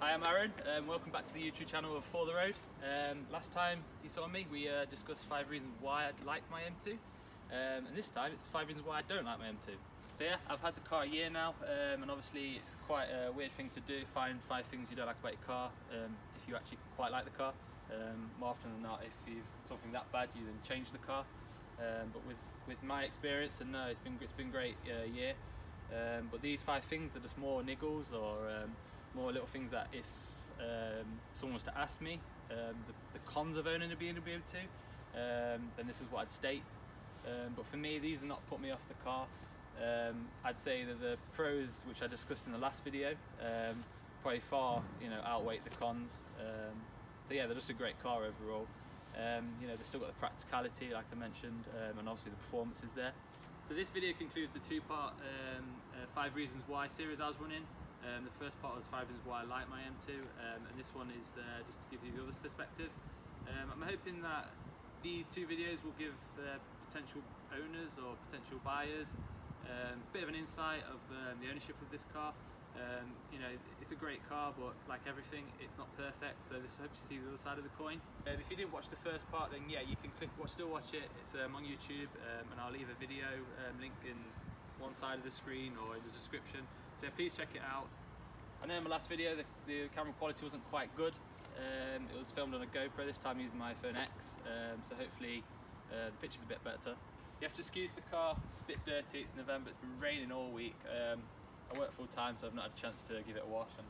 Hi, I'm Aaron. Welcome back to the YouTube channel of For The Road. Last time you saw me, we discussed 5 reasons why I like my M2, and this time it's 5 reasons why I don't like my M2. So yeah, I've had the car a year now, and obviously it's quite a weird thing to do, find 5 things you don't like about your car if you actually quite like the car. More often than not, if you've something that bad, you then change the car. But with my experience, and no, it's been great year. But these 5 things are just more niggles or more little things that if someone was to ask me the cons of owning a BMW M2, then this is what I'd state. But for me, these are not put me off the car. I'd say that the pros, which I discussed in the last video, probably far outweigh the cons. So yeah, they're just a great car overall. They've still got the practicality, like I mentioned, and obviously the performance is there. So this video concludes the 2-part 5 reasons why series I was running. The first part was 5 reasons why I like my M2, and this one is just to give you the other perspective. I'm hoping that these 2 videos will give potential owners or potential buyers a bit of an insight of the ownership of this car. It's a great car, but like everything, it's not perfect, so this hopes to see the other side of the coin. If you didn't watch the first part, then yeah, you can still watch it. It's on YouTube, and I'll leave a video link in one side of the screen or in the description, so please check it out. I know in my last video the camera quality wasn't quite good. It was filmed on a GoPro, this time using my iPhone X, so hopefully the picture's a bit better. You have to excuse the car, it's a bit dirty, it's November, it's been raining all week. I work full time, so I've not had a chance to give it a wash, and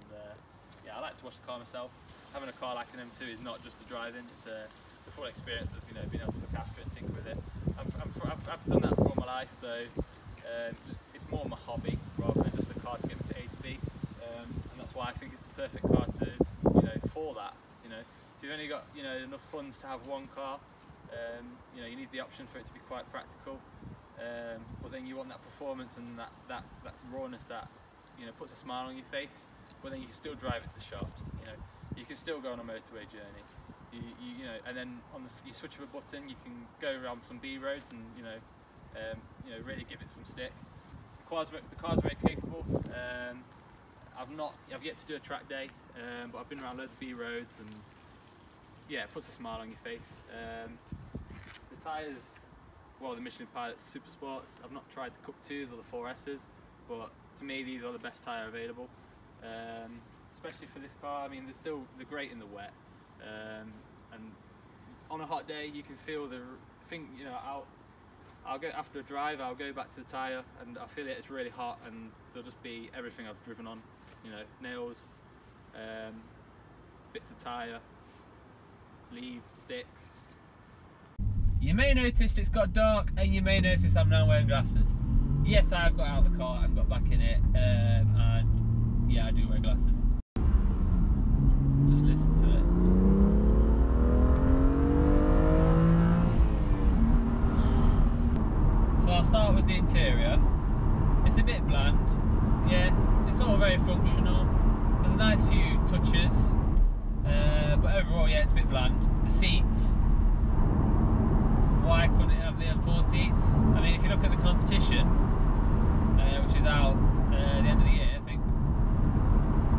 yeah, I like to wash the car myself. Having a car like an M2 is not just the driving, it's the full experience of being able to look after it and tinker with it. I've done that for all my life, so it's more my hobby rather than just a car to get me to A to B, and that's why I think it's the perfect car to for that. If you've only got enough funds to have one car, you need the option for it to be quite practical. But then you want that performance and that rawness that puts a smile on your face. But then you can still drive it to the shops. You can still go on a motorway journey. And then you switch of a button, you can go around some B roads and really give it some stick. The car's very capable. I've yet to do a track day, but I've been around loads of B roads, and yeah, it puts a smile on your face. The tyres. Well, the Michelin Pilot Super Sports. I've not tried the Cup 2s or the 4Ss, but to me these are the best tyre available. Especially for this car. I mean, they're great in the wet, and on a hot day you can feel the thing. I'll go after a drive. I'll go back to the tyre and I feel it's really hot, and there'll just be everything I've driven on. Nails, bits of tyre, leaves, sticks. You may notice it's got dark, and you may notice I'm now wearing glasses. Yes, I have got out of the car and got back in it, and yeah, I do wear glasses. Just listen to it. So I'll start with the interior. It's a bit bland, yeah, it's all very functional. There's a nice few touches, but overall, yeah, it's a bit bland. The seats. Why couldn't it have the M4 seats? I mean, if you look at the competition, which is out at the end of the year, I think,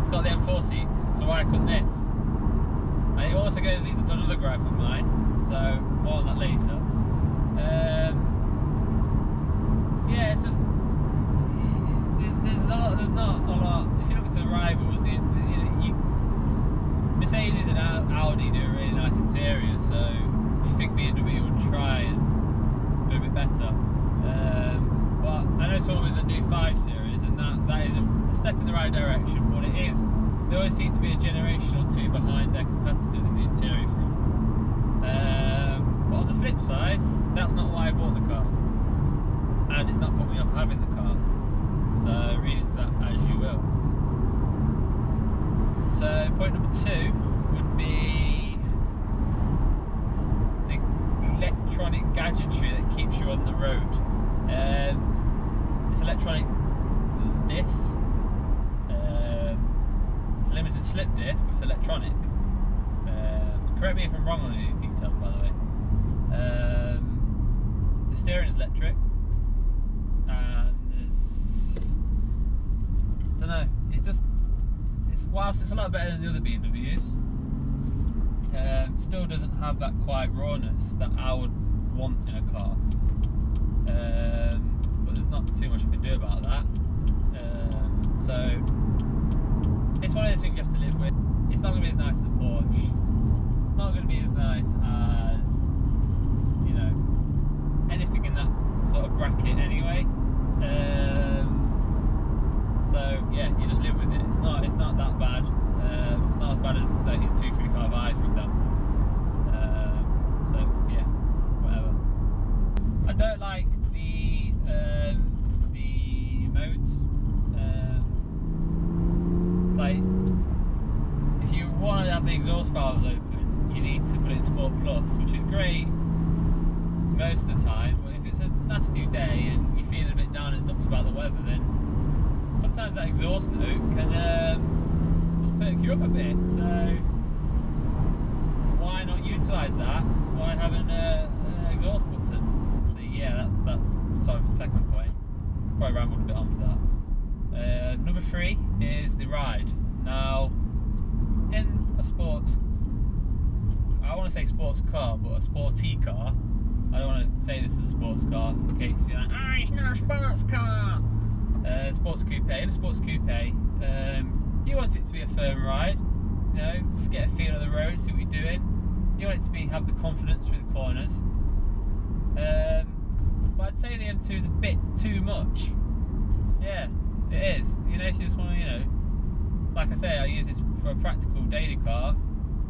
it's got the M4 seats, so why couldn't this? And it also leads into another gripe of mine, so more on that later. Yeah, it's just, there's not a lot. If you look at the rivals, Mercedes and Audi do a really nice interior, so you think BMW would try and do a bit better. But I know someone with the new 5 Series, and that is a step in the right direction, but they always seem to be a generation or 2 behind their competitors in the interior front. But on the flip side, that's not why I bought the car, and it's not put me off having the car, so read into that as you will. So point number 2 would be the electronic gadgetry that keeps you on the road. It's electronic diff. It's a limited slip diff, but it's electronic. Correct me if I'm wrong on any of these details, by the way. The steering is electric, and there's, I don't know, it's whilst it's a lot better than the other BMWs, still doesn't have that quiet rawness that I would want in a car. But there's not too much I can do about that. So it's one of those things you have to live with. It's not going to be as nice as a Porsche. It's not going to be as nice as, you know, anything in that sort of bracket anyway. So yeah, you just live with it. It's not that bad. It's not as bad as like 235i, for example. So yeah, whatever. I don't like the modes. It's like, if you want to have the exhaust valves open, you need to put it in Sport Plus, which is great most of the time. But if it's a nasty day and you're feeling a bit down in the dumps about the weather, then sometimes that exhaust note can just perk you up a bit. So why not utilise that? Why have an exhaust button? So yeah, that's sorry for the second point. Probably rambled a bit on for that. Number 3 is the ride. Now, in a sports, I want to say sports car, but a sporty car. I don't want to say this is a sports car in case you're like, it's not a sports car. Sports coupe. In a sports coupe, you want it to be a firm ride. You know, get a feel of the road, see what you're doing. You want it to have the confidence through the corners. But I'd say the M2 is a bit too much. Yeah, it is. You know, if you just want to, you know, like I say, I use this for a practical daily car.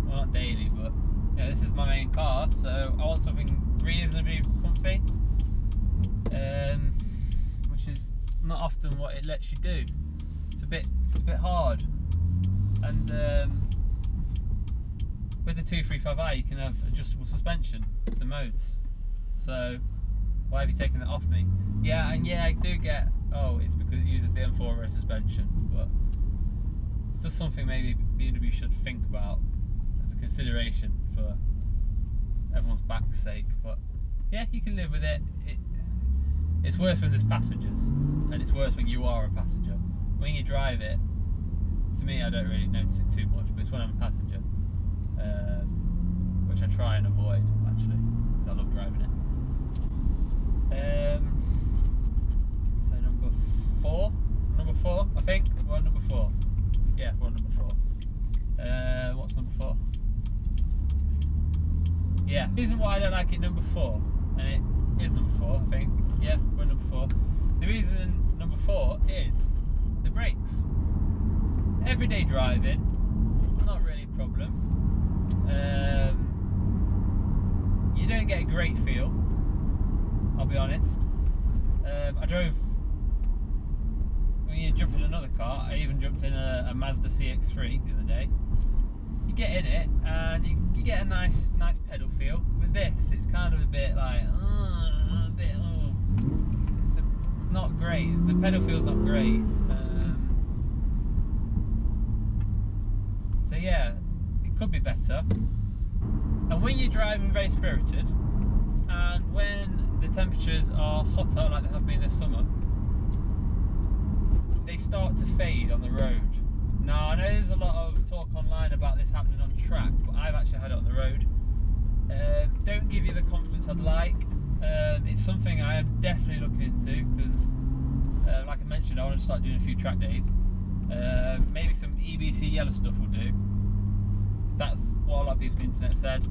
Well, not daily, but you know, this is my main car, so I want something reasonably comfy, which is not often what it lets you do. It's a bit hard, and with the 235i you can have adjustable suspension, the modes. So why have you taken that off me? Yeah, and yeah, I do get, oh, it's because it uses the M4 row suspension, but it's just something maybe BMW should think about as a consideration for everyone's back's sake. But yeah, you can live with it. It's worse when there's passengers, and it's worse when you are a passenger. When you drive it, to me, I don't really notice it too much, but it's when I'm a passenger, which I try and avoid, actually, because I love driving it. So number four, I think. We're on number 4. Yeah, we're on number 4. What's number 4? Yeah, the reason why I don't like it number 4, and it is number 4, I think. Yeah, we're number 4. The reason number 4 is the brakes. Everyday driving, not really a problem. You don't get a great feel, I'll be honest. I drove, when you jump in another car, I even jumped in a Mazda CX-3 the other day. You get in it and you get a nice pedal feel. With this, it's kind of a bit like, it's not great. The pedal feel's not great. So yeah, it could be better. And when you're driving very spirited, and when the temperatures are hotter, like they have been this summer, they start to fade on the road. Now, I know there's a lot of talk online about this happening on track, but I've actually had it on the road. Don't give you the confidence I'd like. It's something I am definitely looking into, because like I mentioned, I want to start doing a few track days. Maybe some EBC yellow stuff will do. That's what a lot of people on the internet said.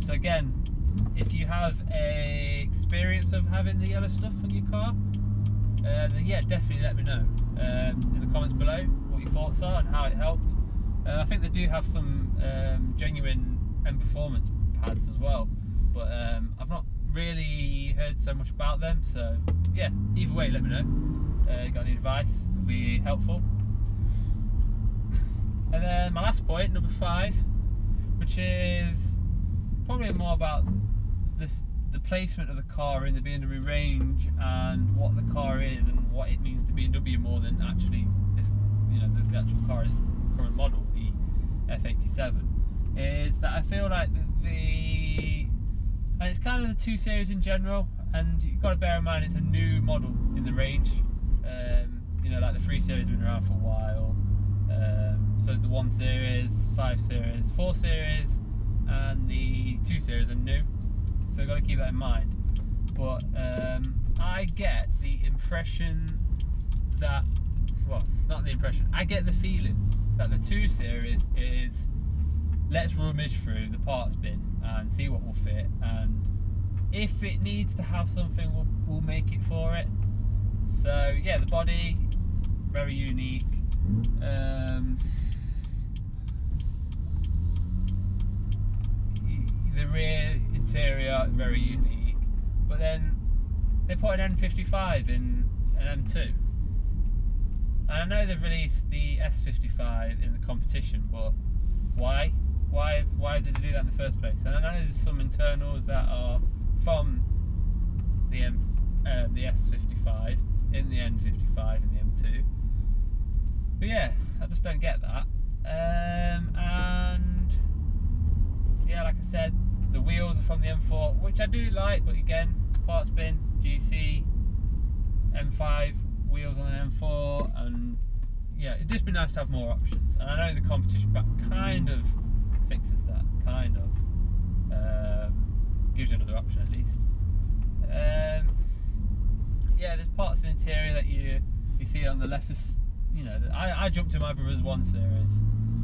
So again, if you have a experience of having the yellow stuff on your car, then yeah, definitely let me know in the comments below what your thoughts are and how it helped. I think they do have some genuine M Performance pads as well, but I've not really heard so much about them, so yeah, either way let me know. Got any advice, it'll be helpful. And then my last point, number 5, which is probably more about the placement of the car in the BMW range and what the car is and what it means to BMW more than actually this, you know, the actual car, its current model, the F87, is that I feel like and it's kind of the 2 Series in general, and you've got to bear in mind it's a new model in the range. You know, like the 3 Series has been around for a while. So there's the 1 Series, 5 Series, 4 Series, and the 2 Series are new. So you've got to keep that in mind. But I get the impression that, well, not the impression, I get the feeling that the 2 Series is, let's rummage through the parts bin and see what will fit, and if it needs to have something, we'll make it for it. So yeah, the body, very unique. The rear interior, very unique. But then they put an N55 in an M2. And I know they've released the S55 in the competition, but why? Why did they do that in the first place? And I know there's some internals that are from the S55 in the N55 in the M2. But yeah, I just don't get that. And yeah, like I said, the wheels are from the M4, which I do like, but again, parts bin, GC, M5 wheels on an M4, and yeah, it'd just be nice to have more options. And I know the competition back kind of fixes that, kind of gives you another option at least. Yeah, there's parts of the interior that you see on the lesser, you know, I jumped in my brother's 1 Series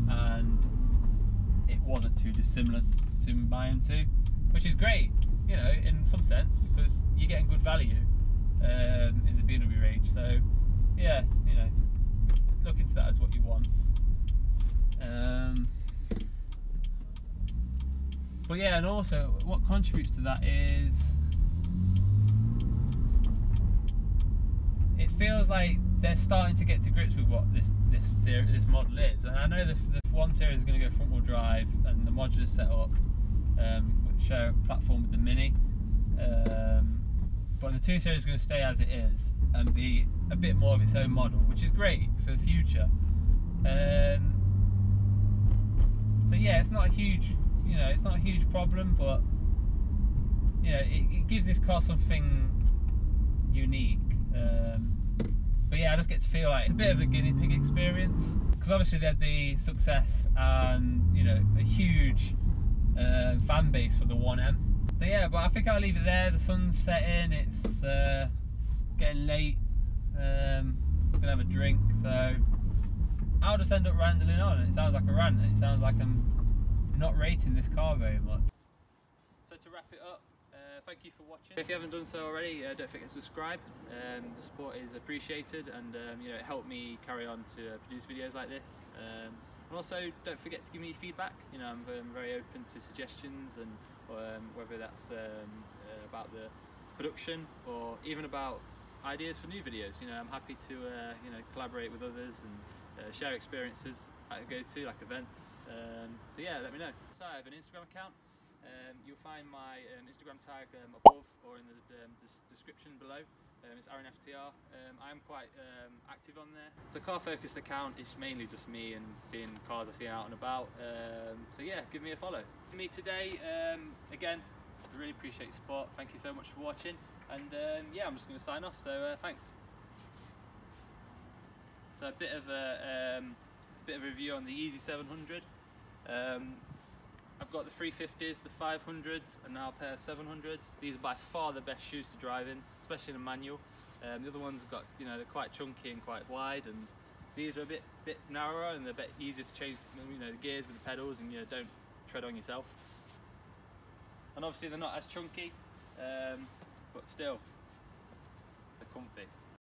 and it wasn't too dissimilar to my M2, which is great, you know, in some sense, because you're getting good value in the BMW range. So yeah, you know, look into that as what you want. But yeah, and also what contributes to that is it feels like they're starting to get to grips with what this model is. And I know the 1 Series is going to go front wheel drive, and the modular setup which share a platform with the Mini, but the 2 Series is going to stay as it is and be a bit more of its own model, which is great for the future. So yeah, it's not a huge, you know, it's not a huge problem, but you know, it gives this car something unique. But yeah, I just get to feel like it's a bit of a guinea pig experience, because obviously they had the success and, you know, a huge fan base for the 1M. So yeah, but I think I'll leave it there. The sun's setting, it's getting late. Gonna have a drink, so I'll just end up rambling on, and it sounds like a rant, and it sounds like I'm not rating this car very much. So to wrap it up, thank you for watching. If you haven't done so already, don't forget to subscribe. The support is appreciated, and you know, it helped me carry on to produce videos like this. And also, don't forget to give me feedback. You know, I'm very open to suggestions, and whether that's about the production or even about ideas for new videos. You know, I'm happy to you know, collaborate with others and share experiences I go to, like events. So yeah, let me know. So I have an Instagram account. You'll find my Instagram tag above or in the description below. It's AaronFTR. I'm quite active on there. It's a car focused account. It's mainly just me and seeing cars I see out and about. So yeah, give me a follow. For me today, again, I really appreciate your support. Thank you so much for watching. And yeah, I'm just going to sign off. So thanks. So a bit of a review on the Easy 700. I've got the 350s, the 500s, and now a pair of 700s. These are by far the best shoes to drive in, especially in a manual. The other ones have got, you know, they're quite chunky and quite wide, and these are a bit narrower and they're a bit easier to change, you know, the gears with the pedals, and you know, don't tread on yourself. And obviously they're not as chunky, but still, they're comfy.